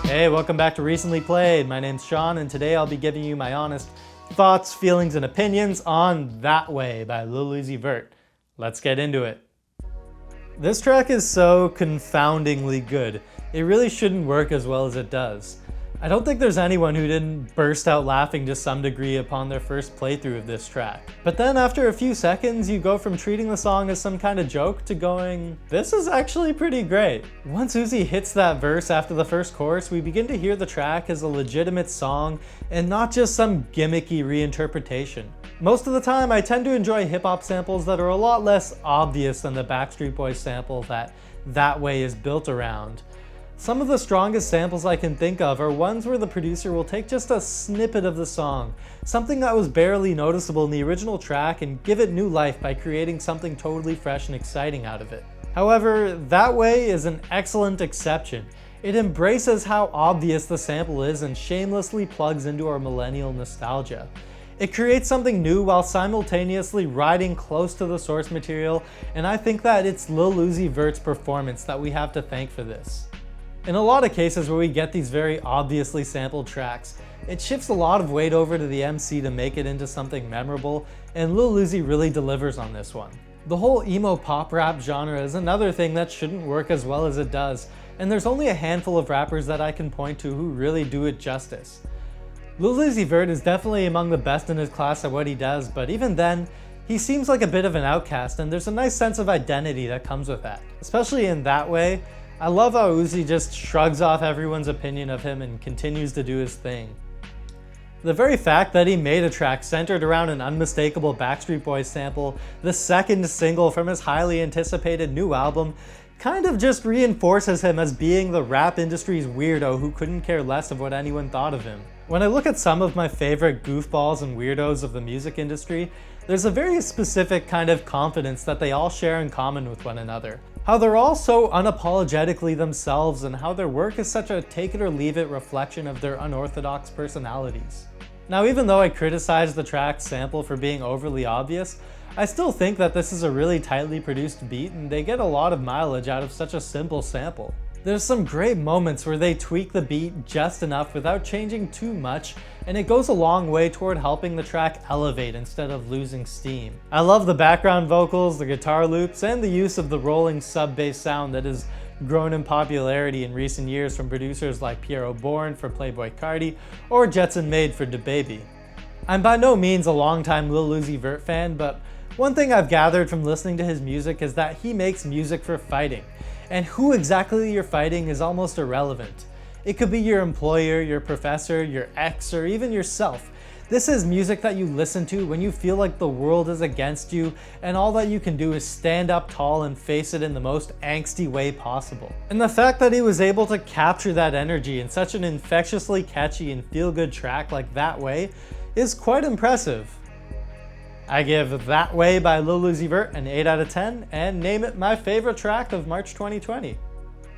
Hey, welcome back to Recently Played. My name's Sean, and today I'll be giving you my honest thoughts, feelings, and opinions on That Way by Lil Uzi Vert. Let's get into it. This track is so confoundingly good. It really shouldn't work as well as it does. I don't think there's anyone who didn't burst out laughing to some degree upon their first playthrough of this track. But then after a few seconds, you go from treating the song as some kind of joke to going, this is actually pretty great. Once Uzi hits that verse after the first chorus, we begin to hear the track as a legitimate song and not just some gimmicky reinterpretation. Most of the time, I tend to enjoy hip-hop samples that are a lot less obvious than the Backstreet Boys sample that Way is built around. Some of the strongest samples I can think of are ones where the producer will take just a snippet of the song, something that was barely noticeable in the original track, and give it new life by creating something totally fresh and exciting out of it. However, That Way is an excellent exception. It embraces how obvious the sample is and shamelessly plugs into our millennial nostalgia. It creates something new while simultaneously riding close to the source material, and I think that it's Lil Uzi Vert's performance that we have to thank for this. In a lot of cases where we get these very obviously sampled tracks, it shifts a lot of weight over to the MC to make it into something memorable, and Lil Uzi really delivers on this one. The whole emo pop-rap genre is another thing that shouldn't work as well as it does, and there's only a handful of rappers that I can point to who really do it justice. Lil Uzi Vert is definitely among the best in his class at what he does, but even then, he seems like a bit of an outcast, and there's a nice sense of identity that comes with that. Especially in That Way, I love how Uzi just shrugs off everyone's opinion of him and continues to do his thing. The very fact that he made a track centered around an unmistakable Backstreet Boys sample, the second single from his highly anticipated new album, kind of just reinforces him as being the rap industry's weirdo who couldn't care less of what anyone thought of him. When I look at some of my favorite goofballs and weirdos of the music industry, there's a very specific kind of confidence that they all share in common with one another. How they're all so unapologetically themselves, and how their work is such a take it or leave it reflection of their unorthodox personalities. Now, even though I criticize the track's sample for being overly obvious, I still think that this is a really tightly produced beat, and they get a lot of mileage out of such a simple sample. There's some great moments where they tweak the beat just enough without changing too much, and it goes a long way toward helping the track elevate instead of losing steam. I love the background vocals, the guitar loops, and the use of the rolling sub-bass sound that has grown in popularity in recent years from producers like Piero Bourne for Playboi Carti or Jetson Made for DaBaby. I'm by no means a longtime Lil Uzi Vert fan, but one thing I've gathered from listening to his music is that he makes music for fighting. And who exactly you're fighting is almost irrelevant. It could be your employer, your professor, your ex, or even yourself. This is music that you listen to when you feel like the world is against you and all that you can do is stand up tall and face it in the most angsty way possible. And the fact that he was able to capture that energy in such an infectiously catchy and feel-good track like That Way is quite impressive. I give That Way by Lil Uzi Vert an 8 out of 10 and name it my favorite track of March 2020.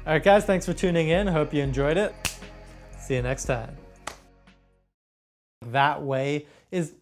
Alright guys, thanks for tuning in. Hope you enjoyed it. See you next time. That Way is